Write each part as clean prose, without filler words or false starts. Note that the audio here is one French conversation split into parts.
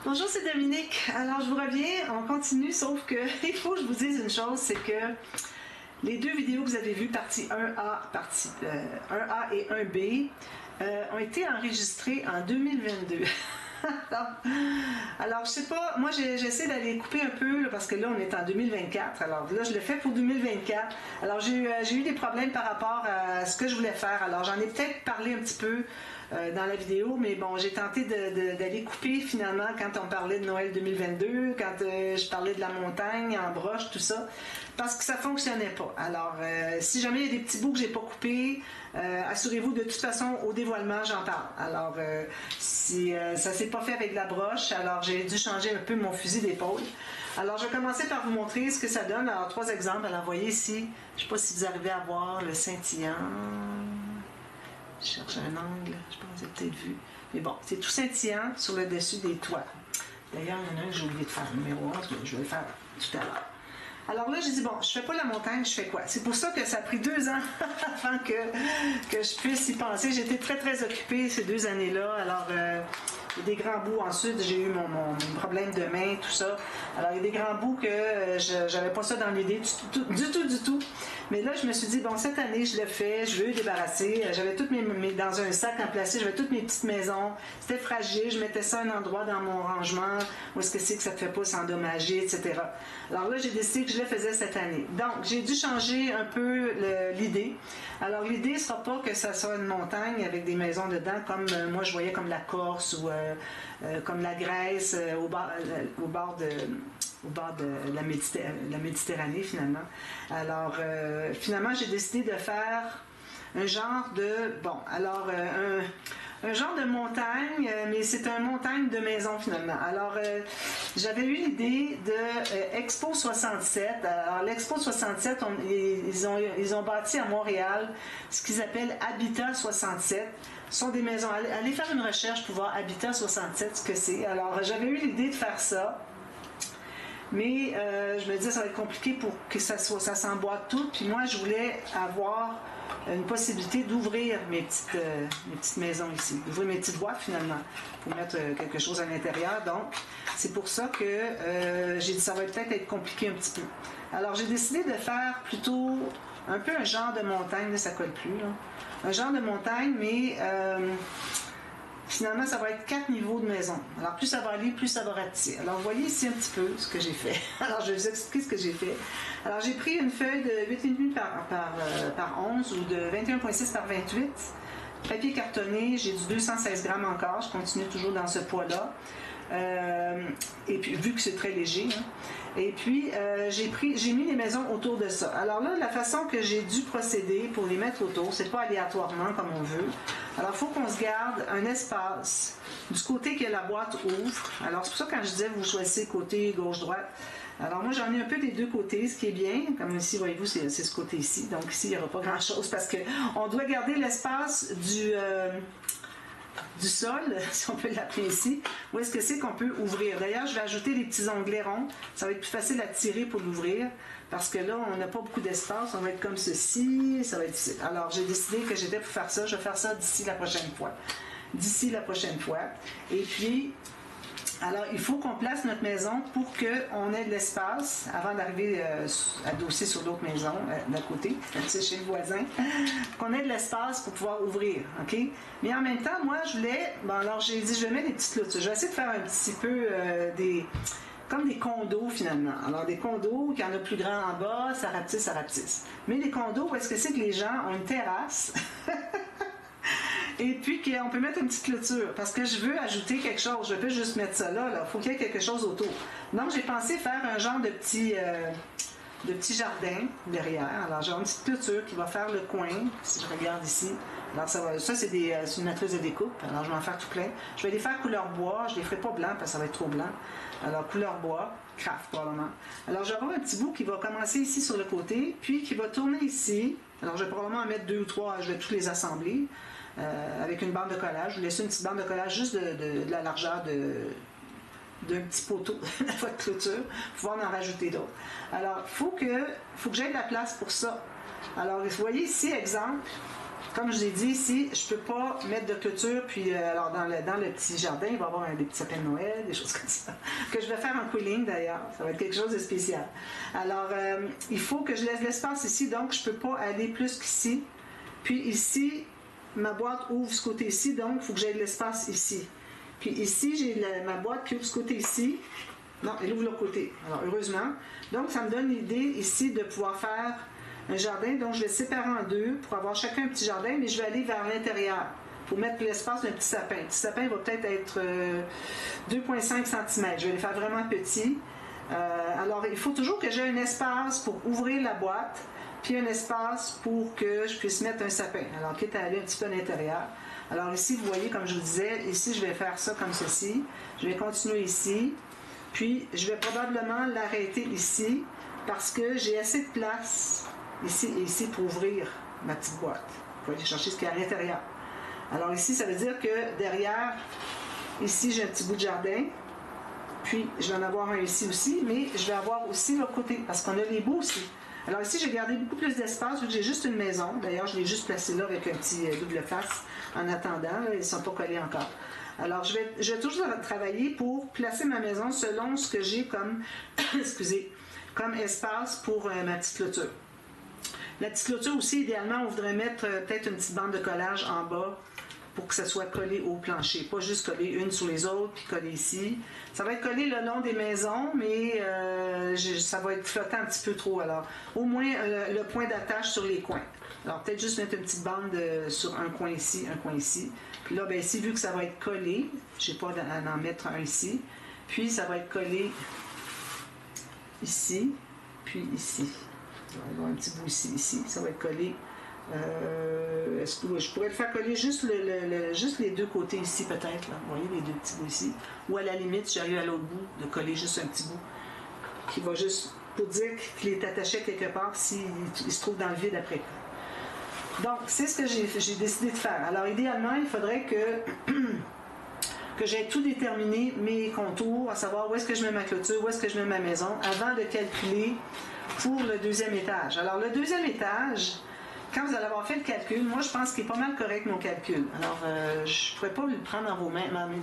Bonjour, c'est Dominique. Alors, je vous reviens, on continue, sauf que il faut que je vous dise une chose, c'est que les deux vidéos que vous avez vues, partie 1A, partie 1A et 1B, ont été enregistrées en 2022. Alors, je sais pas, moi j'essaie d'aller couper un peu là, parce que là on est en 2024. Alors là je le fais pour 2024. Alors j'ai eu des problèmes par rapport à ce que je voulais faire. Alors j'en ai peut-être parlé un petit peu dans la vidéo, mais bon, j'ai tenté d'aller couper finalement quand on parlait de Noël 2022, quand je parlais de la montagne en broche, tout ça, parce que ça fonctionnait pas. Alors si jamais il y a des petits bouts que j'ai pas coupés, assurez-vous, de toute façon au dévoilement j'en parle. Alors si ça s'est pas fait avec la broche, alors j'ai dû changer un peu mon fusil d'épaule. Alors je vais commencer par vous montrer ce que ça donne. Alors 3 exemples. Alors vous voyez ici, je sais pas si vous arrivez à voir le scintillant. Je cherche un angle, je pense que vous avez peut-être vu. Mais bon, c'est tout scintillant sur le dessus des toits. D'ailleurs, il y en a un que j'ai oublié de faire, numéro 11, mais je vais le faire tout à l'heure. Alors là, j'ai dit, bon, je fais pas la montagne, je fais quoi? C'est pour ça que ça a pris 2 ans avant que je puisse y penser. J'étais très, très occupée ces 2 années-là. Alors, il y a des grands bouts. Ensuite, j'ai eu mon problème de main, tout ça. Alors, il y a des grands bouts que j'avais pas ça dans l'idée du tout. Mais là, je me suis dit, bon, cette année, je le fais, je veux débarrasser. J'avais toutes dans un sac en plastique, j'avais toutes mes petites maisons. C'était fragile, je mettais ça à un endroit dans mon rangement où est-ce que c'est que ça ne te fait pas s'endommager, etc. Alors là, j'ai décidé que je le faisais cette année. Donc, j'ai dû changer un peu l'idée. Alors, l'idée ne sera pas que ça soit une montagne avec des maisons dedans, comme moi, je voyais comme la Corse ou comme la Grèce, au bord de la Méditerranée, finalement. Alors, finalement, j'ai décidé de faire un genre de... Bon, alors, un genre de montagne, mais c'est une montagne de maison, finalement. Alors, j'avais eu l'idée de Expo 67. Alors, l'Expo 67, ils ont bâti à Montréal ce qu'ils appellent Habitat 67. Ce sont des maisons. Allez faire une recherche pour voir Habitat 67, ce que c'est. Alors, j'avais eu l'idée de faire ça. Mais je me disais ça va être compliqué pour que ça s'emboîte tout. Puis moi, je voulais avoir une possibilité d'ouvrir mes petites maisons ici, d'ouvrir mes petites boîtes finalement, pour mettre quelque chose à l'intérieur. Donc, c'est pour ça que j'ai dit ça va peut-être être compliqué un petit peu. Alors, j'ai décidé de faire plutôt un peu un genre de montagne, là, ça colle plus, là. Un genre de montagne, mais... finalement, ça va être 4 niveaux de maison. Alors, plus ça va aller, plus ça va rapetisser. Alors, vous voyez ici un petit peu ce que j'ai fait. Alors, je vais vous expliquer ce que j'ai fait. Alors, j'ai pris une feuille de 8,5 par 11 ou de 21,6 par 28. Papier cartonné, j'ai du 216 grammes encore. Je continue toujours dans ce poids-là. Et puis, vu que c'est très léger, hein. Et puis, j'ai mis les maisons autour de ça. Alors là, la façon que j'ai dû procéder pour les mettre autour, c'est pas aléatoirement comme on veut. Alors, il faut qu'on se garde un espace du côté que la boîte ouvre. Alors, c'est pour ça que quand je disais, vous choisissez côté gauche-droite. Alors, moi, j'en ai un peu des deux côtés, ce qui est bien. Comme ici, voyez-vous, c'est ce côté-ci. Donc, ici, il n'y aura pas grand-chose parce qu'on doit garder l'espace du sol, si on peut l'appeler ici, où est-ce que c'est qu'on peut ouvrir. D'ailleurs, je vais ajouter des petits onglets ronds. Ça va être plus facile à tirer pour l'ouvrir, parce que là, on n'a pas beaucoup d'espace. On va être comme ceci, ça va être ici. Alors, j'ai décidé que j'étais pour faire ça. Je vais faire ça d'ici la prochaine fois. Et puis, alors, il faut qu'on place notre maison pour qu'on ait de l'espace avant d'arriver à adosser sur l'autre maison d'à côté, c'est chez le voisin, qu'on ait de l'espace pour pouvoir ouvrir, OK? Mais en même temps, moi, je voulais... Bon, alors, j'ai dit, je vais mettre des petites clôtures. Je vais essayer de faire un petit peu comme des condos, finalement. Alors, des condos, qu'il y en a plus grand en bas, ça rapetisse. Mais des condos, où est-ce que c'est que les gens ont une terrasse... Et puis qu'on peut mettre une petite clôture, parce que je veux ajouter quelque chose. Je ne peux pas juste mettre ça là. Il faut qu'il y ait quelque chose autour. Donc, j'ai pensé faire un genre de petit jardin derrière. Alors, j'ai une petite clôture qui va faire le coin, si je regarde ici. Alors, ça c'est une matrice de découpe. Alors, je vais en faire tout plein. Je vais les faire couleur bois. Je ne les ferai pas blanc, parce que ça va être trop blanc. Alors, couleur bois, craft, probablement. Alors, je vais avoir un petit bout qui va commencer ici sur le côté, puis qui va tourner ici. Alors, je vais probablement en mettre 2 ou 3. Je vais tous les assembler. Avec une bande de collage. Je vais laisser une petite bande de collage juste de la largeur d'un petit poteau de votre clôture, pour pouvoir en rajouter d'autres. Alors, il faut que j'aie de la place pour ça. Alors, vous voyez ici, exemple, Comme je vous ai dit ici, je ne peux pas mettre de clôture, puis alors dans le petit jardin, il va y avoir des petits sapins de Noël, des choses comme ça, que je vais faire en quilling d'ailleurs, ça va être quelque chose de spécial. Alors, il faut que je laisse l'espace ici, donc je ne peux pas aller plus qu'ici. Puis ici, ma boîte ouvre ce côté-ci, donc il faut que j'aie de l'espace ici. Puis ici, j'ai ma boîte qui ouvre ce côté-ci. Non, elle ouvre l'autre côté. Alors, heureusement. Donc, ça me donne l'idée ici de pouvoir faire un jardin. Donc, je vais séparer en deux pour avoir chacun un petit jardin, mais je vais aller vers l'intérieur pour mettre l'espace d'un petit sapin. Le petit sapin va peut-être être 2,5 cm. Je vais les faire vraiment petits. Alors, il faut toujours que j'ai un espace pour ouvrir la boîte, puis un espace pour que je puisse mettre un sapin. Alors, quitte à aller un petit peu à l'intérieur. Alors ici, vous voyez, comme je vous disais, ici, je vais faire ça comme ceci. Je vais continuer ici. Puis, je vais probablement l'arrêter ici parce que j'ai assez de place ici et ici pour ouvrir ma petite boîte. Il faut aller chercher ce qu'il y a à l'intérieur. Alors ici, ça veut dire que derrière, ici, j'ai un petit bout de jardin. Puis, je vais en avoir un ici aussi, mais je vais avoir aussi l'autre côté parce qu'on a les bouts aussi. Alors ici, j'ai gardé beaucoup plus d'espace vu que j'ai juste une maison. D'ailleurs, je l'ai juste placé là avec un petit double face en attendant. Là, ils ne sont pas collés encore. Alors, je vais toujours travailler pour placer ma maison selon ce que j'ai comme, excusez, comme espace pour ma petite clôture. La petite clôture aussi, idéalement, on voudrait mettre peut-être une petite bande de collage en bas pour que ça soit collé au plancher. Pas juste coller une sur les autres, puis coller ici. Ça va être collé le long des maisons, mais ça va être flottant un petit peu trop. Alors, au moins le point d'attache sur les coins. Alors, peut-être juste mettre une petite bande sur un coin ici, un coin ici. Puis là, ben, ici, vu que ça va être collé, je n'ai pas à en mettre un ici. Puis, ça va être collé ici, puis ici. Il va y avoir un petit bout ici. Ça va être collé. Est-ce que je pourrais le faire coller juste, juste les deux côtés ici, peut-être. Vous voyez, les deux petits bouts ici. Ou à la limite, j'arrive à l'autre bout, de coller juste un petit bout qui va juste pour dire qu'il est attaché quelque part s'il se trouve dans le vide après. Donc, c'est ce que j'ai décidé de faire. Alors, idéalement, il faudrait que j'aie tout déterminé, mes contours, à savoir où est-ce que je mets ma clôture, où est-ce que je mets ma maison, avant de calculer pour le deuxième étage. Alors, le deuxième étage, quand vous allez avoir fait le calcul, moi, je pense qu'il est pas mal correct, mon calcul. Alors, je ne pourrais pas le prendre dans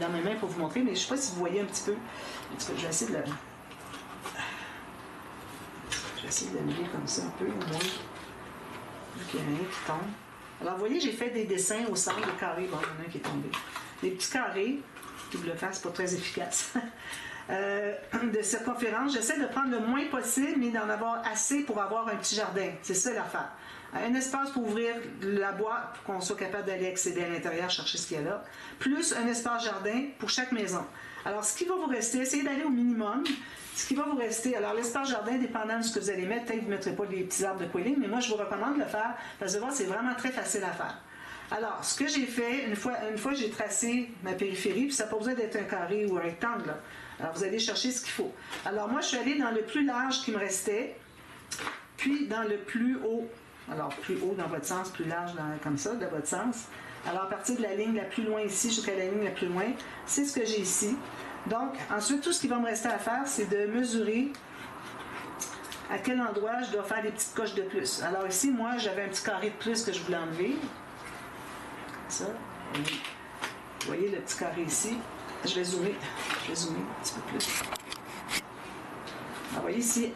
mes mains pour vous montrer, mais je ne sais pas si vous voyez un petit peu. Je vais essayer de l'amener comme ça un peu, au moins. Il y en a un qui tombe. Alors, vous voyez, j'ai fait des dessins au centre, des carrés. Bon, il y en a un qui est tombé. Des petits carrés, qui vous le fassent, pas très efficace. De circonférence, j'essaie de prendre le moins possible, mais d'en avoir assez pour avoir un petit jardin. C'est ça l'affaire. Un espace pour ouvrir la boîte, pour qu'on soit capable d'aller accéder à l'intérieur, chercher ce qu'il y a là, plus un espace jardin pour chaque maison. Alors, ce qui va vous rester, essayez d'aller au minimum. Ce qui va vous rester, alors l'espace jardin, dépendant de ce que vous allez mettre, peut-être que vous ne mettrez pas des petits arbres de quilling, mais moi, je vous recommande de le faire, parce que c'est vraiment très facile à faire. Alors, ce que j'ai fait, une fois j'ai tracé ma périphérie, puis ça n'a pas besoin d'être un carré ou un rectangle. Là. Alors, vous allez chercher ce qu'il faut. Alors, moi, je suis allée dans le plus large qui me restait, puis dans le plus haut. Alors, plus haut dans votre sens, plus large comme ça, dans votre sens. Alors, à partir de la ligne la plus loin ici jusqu'à la ligne la plus loin, c'est ce que j'ai ici. Donc, ensuite, tout ce qui va me rester à faire, c'est de mesurer à quel endroit je dois faire des petites coches de plus. Alors ici, moi, j'avais un petit carré de plus que je voulais enlever. Ça. Vous voyez le petit carré ici. Je vais zoomer un petit peu plus. Alors, vous voyez ici,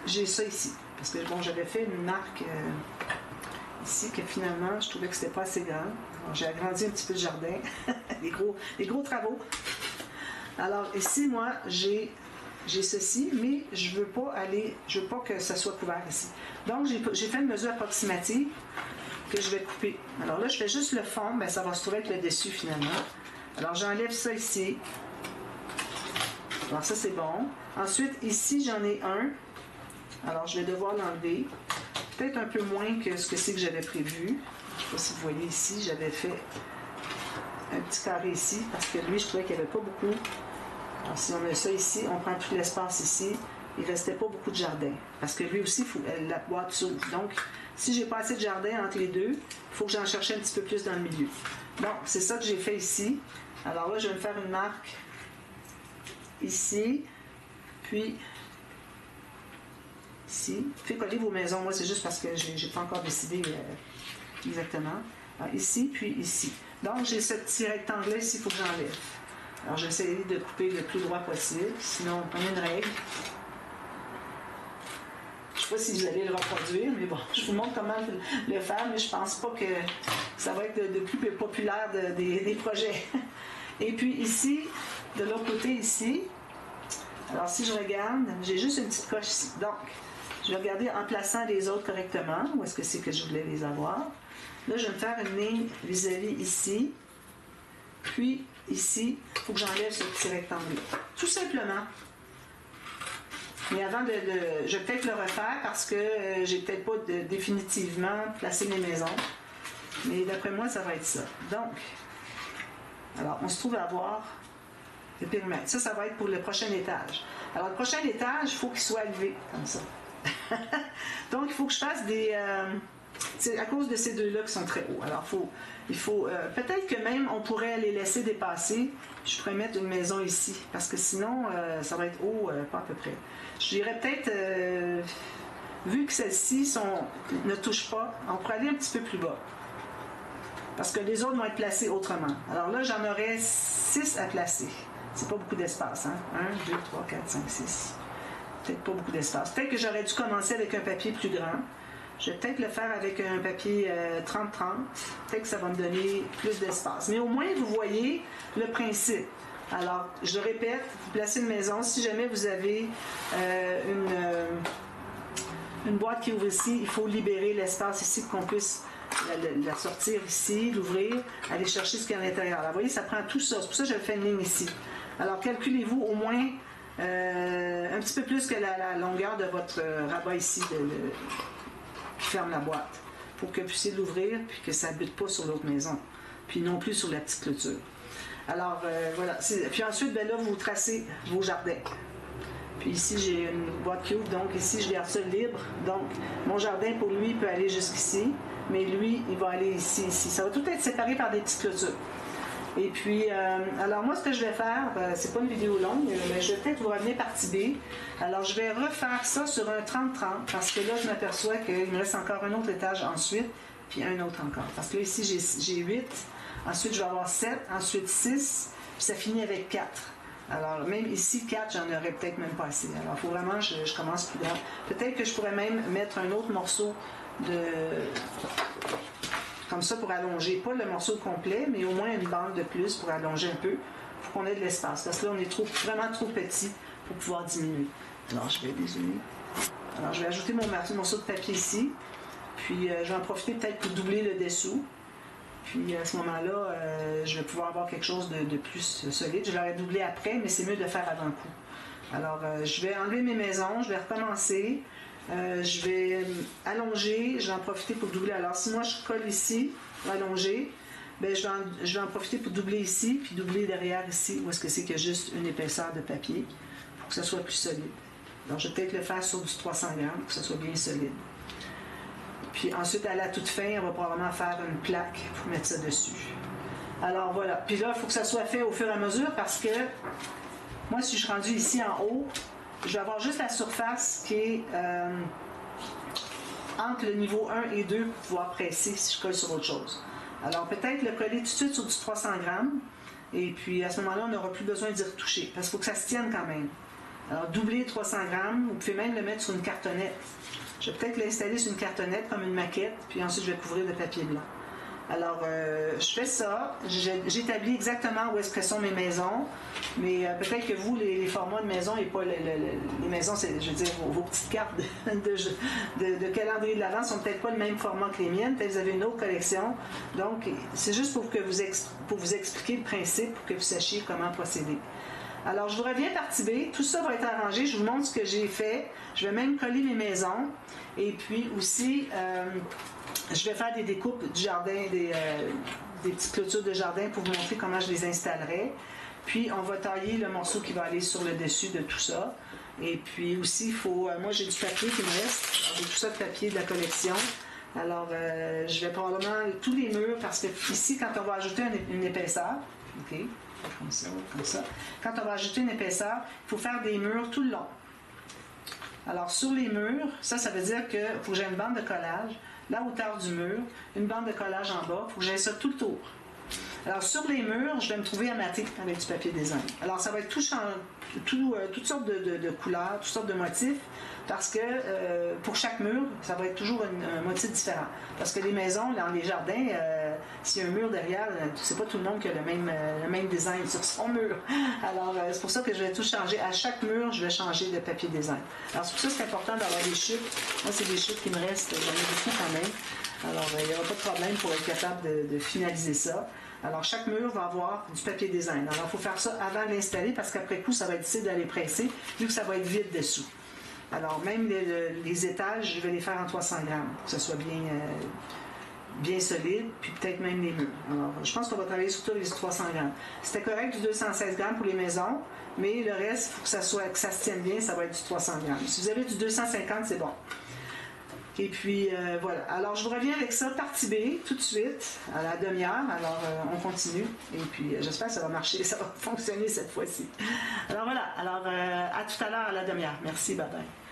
j'ai ça ici. Parce que, bon, j'avais fait une marque ici que finalement, je trouvais que c'était pas assez grand. Alors, j'ai agrandi un petit peu le jardin. les gros travaux. Alors ici, moi, j'ai ceci, mais je veux pas que ça soit couvert ici. Donc, j'ai fait une mesure approximative que je vais couper. Alors là, je fais juste le fond, ben, ça va se trouver avec le dessus finalement. Alors, j'enlève ça ici. Alors, ça, c'est bon. Ensuite, ici, j'en ai un. Alors, je vais devoir l'enlever. Peut-être un peu moins que ce que c'est que j'avais prévu. Je ne sais pas si vous voyez ici, j'avais fait un petit carré ici, parce que lui, je trouvais qu'il n'y avait pas beaucoup. Alors, si on met ça ici, on prend tout l'espace ici, il ne restait pas beaucoup de jardin. Parce que lui aussi, la boîte s'ouvre. Donc, si j'ai pas assez de jardin entre les deux, il faut que j'en cherche un petit peu plus dans le milieu. Donc, c'est ça que j'ai fait ici. Alors là, je vais me faire une marque ici, puis ici. Faites coller vos maisons. Moi, c'est juste parce que j'ai pas encore décidé exactement. Alors, ici, puis ici. Donc, j'ai ce petit rectangle-là ici, il faut que j'enlève. Alors, j'ai essayé de couper le plus droit possible, sinon, on a une règle. Je ne sais pas si vous allez le reproduire, mais bon, je vous montre comment le faire, mais je ne pense pas que ça va être le plus populaire des projets. Et puis ici, de l'autre côté ici, alors si je regarde, j'ai juste une petite coche ici. Donc, je vais regarder en plaçant les autres correctement, où est-ce que c'est que je voulais les avoir. Là, je vais me faire une ligne vis-à-vis ici, puis ici, il faut que j'enlève ce petit rectangle. Tout simplement. Mais avant je vais peut-être le refaire parce que j'ai peut-être pas définitivement placé mes maisons. Mais d'après moi, ça va être ça. Donc, alors, on se trouve à avoir le périmètre. Ça va être pour le prochain étage. Alors, le prochain étage, il faut qu'il soit élevé, comme ça. Donc, il faut que je fasse des... c'est à cause de ces deux-là qui sont très hauts. Alors, il faut peut-être que même on pourrait les laisser dépasser. Je pourrais mettre une maison ici, parce que sinon, ça va être haut, pas à peu près. Je dirais peut-être, vu que celles-ci ne touchent pas, on pourrait aller un petit peu plus bas. Parce que les autres vont être placés autrement. Alors là, j'en aurais 6 à placer. C'est pas beaucoup d'espace, hein? 1, 2, 3, 4, 5, 6. Peut-être pas beaucoup d'espace. Peut-être que j'aurais dû commencer avec un papier plus grand. Je vais peut-être le faire avec un papier 30-30. Peut-être que ça va me donner plus d'espace. Mais au moins, vous voyez le principe. Alors, je répète, vous placez une maison. Si jamais vous avez une boîte qui ouvre ici, il faut libérer l'espace ici pour qu'on puisse la sortir ici, l'ouvrir, aller chercher ce qu'il y a à l'intérieur. Alors, vous voyez, ça prend tout ça. C'est pour ça que je fais une ligne ici. Alors, calculez-vous au moins un petit peu plus que la longueur de votre rabat ici qui ferme la boîte pour que vous puissiez l'ouvrir puis que ça ne bute pas sur l'autre maison. Puis non plus sur la petite clôture. Alors, voilà. Puis ensuite, ben là, vous tracez vos jardins. Puis ici, j'ai une boîte qui ouvre, donc ici, je garde ça libre. Donc, mon jardin, pour lui, peut aller jusqu'ici, mais lui, il va aller ici. Ça va tout être séparé par des petites clôtures. Et puis, alors moi, ce que je vais faire, c'est pas une vidéo longue, mais je vais peut-être vous ramener partie B. Alors, je vais refaire ça sur un 30-30, parce que là, je m'aperçois qu'il me reste encore un autre étage ensuite, puis un autre encore. Parce que là, ici, j'ai 8, ensuite, je vais avoir 7, ensuite 6, puis ça finit avec 4. Alors, même ici, 4, j'en aurais peut-être même pas assez. Alors, il faut vraiment que je commence plus grand. Peut-être que je pourrais même mettre un autre morceau comme ça pour allonger, pas le morceau complet, mais au moins une bande de plus pour allonger un peu, pour qu'on ait de l'espace. Parce que là, on est vraiment trop petit pour pouvoir diminuer. Alors, je vais dézoomer. Alors, je vais ajouter mon morceau de papier ici. Puis, je vais en profiter peut-être pour doubler le dessous. Puis, à ce moment-là, je vais pouvoir avoir quelque chose de plus solide. Je l'aurais doublé après, mais c'est mieux de le faire avant coup. Alors, je vais enlever mes maisons, je vais recommencer. Je vais allonger, je vais en profiter pour doubler. Alors, si moi je colle ici pour allonger, ben, je vais en profiter pour doubler ici, puis doubler derrière ici, où est-ce que c'est qu'il y a juste une épaisseur de papier, pour que ça soit plus solide. Donc, je vais peut-être le faire sur du 300 grammes, pour que ça soit bien solide. Puis ensuite, à la toute fin, on va probablement faire une plaque pour mettre ça dessus. Alors, voilà. Puis là, il faut que ça soit fait au fur et à mesure, parce que moi, si je suis rendu ici en haut, je vais avoir juste la surface qui est entre le niveau 1 et 2 pour pouvoir presser si je colle sur autre chose. Alors peut-être le coller tout de suite sur du 300 grammes et puis à ce moment-là, on n'aura plus besoin d'y retoucher parce qu'il faut que ça se tienne quand même. Alors doubler 300 grammes, vous pouvez même le mettre sur une cartonnette. Je vais peut-être l'installer sur une cartonnette comme une maquette puis ensuite je vais couvrir de papier blanc. Alors, je fais ça, j'établis exactement où est-ce que sont mes maisons, mais peut-être que vous, les formats de maison et pas les maisons, je veux dire, vos petites cartes de calendrier de l'Avent sont peut-être pas le même format que les miennes, peut-être que vous avez une autre collection, donc c'est juste pour vous expliquer le principe, pour que vous sachiez comment procéder. Alors, je vous reviens partie B, tout ça va être arrangé, je vous montre ce que j'ai fait, je vais même coller mes maisons, et puis aussi... je vais faire des découpes du jardin, des petites clôtures de jardin pour vous montrer comment je les installerai. Puis, on va tailler le morceau qui va aller sur le dessus de tout ça. Et puis aussi, il faut... moi, j'ai du papier qui me reste. J'ai tout ça de papier de la collection. Alors, je vais probablement... tous les murs, parce que ici, quand on va ajouter une épaisseur, OK, comme ça. Quand on va ajouter une épaisseur, il faut faire des murs tout le long. Alors, sur les murs, ça veut dire qu'il faut que j'ai une bande de collage. la hauteur du mur, une bande de collage en bas, il faut que j'aille ça tout le tour. Alors, sur les murs, je vais me trouver à mater avec du papier design. Alors, ça va être toutes sortes de couleurs, toutes sortes de motifs, parce que pour chaque mur, ça va être toujours un motif différent. Parce que les maisons, dans les jardins, s'il y a un mur derrière, c'est pas tout le monde qui a le même design sur son mur. Alors, c'est pour ça que je vais tout changer. À chaque mur, je vais changer de papier design. Alors, c'est pour ça que c'est important d'avoir des chutes. Moi, c'est des chutes qui me restent, j'en ai beaucoup quand même. Alors, il n'y aura pas de problème pour être capable de finaliser ça. Alors, chaque mur va avoir du papier design. Alors, il faut faire ça avant de l'installer parce qu'après coup, ça va être difficile d'aller presser vu que ça va être vide dessous. Alors, même les étages, je vais les faire en 300 grammes pour que ce soit bien solide, puis peut-être même les murs. Alors, je pense qu'on va travailler surtout les 300 grammes. C'était correct du 216 grammes pour les maisons, mais le reste, il faut que ça se tienne bien, ça va être du 300 grammes. Si vous avez du 250, c'est bon. Et puis, voilà. Alors, je vous reviens avec ça, partie B, tout de suite, à la demi-heure. Alors, on continue. Et puis, j'espère que ça va marcher, ça va fonctionner cette fois-ci. Alors, voilà. Alors, à tout à l'heure, à la demi-heure. Merci, bye-bye.